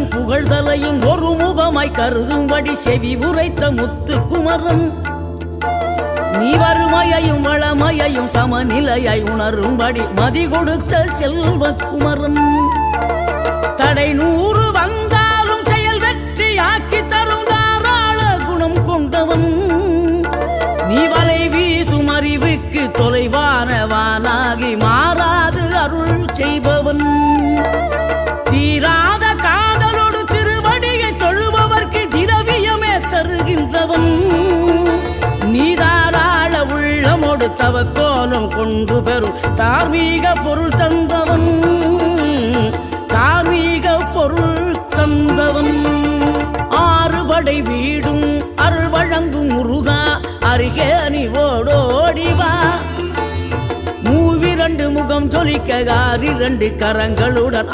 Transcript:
கண்ணும் புகழ்தலையும் ஒரு முகமாய் கருதும்படி செவி உரைத்த முத்து குமரன் நீ வறுமையையும் வளமையையும் சமநிலையாய் உணரும்படி மதி கொடுத்த செல்வ குமரன் தடை 100 வந்தாலும் செயல் வெற்றியாக்கி தரும் தாராள குணம் கொண்டவன் நீ வலை வீசும் அறிவுக்கு தொலைவானவானாகி மாறாது அருள் செய்பவன் தீராத காதலோடு திருவடியை தொழுபவர்க்கு திரவியமே தருகின்றவன் நீ தாராள உள்ளமோடு தவக்கோலம் கொண்டு பெறும் தார்மீக பொருள் தந்தவன் தார்மீக பொருள் தந்தவன் ஆறுபடை வீடும் அருள் வழங்கும் முருகா அருகே நீ ஓடோடிவா மூவிரண்டு முகம் ஜொலிக்க 2 கரங்களுடன்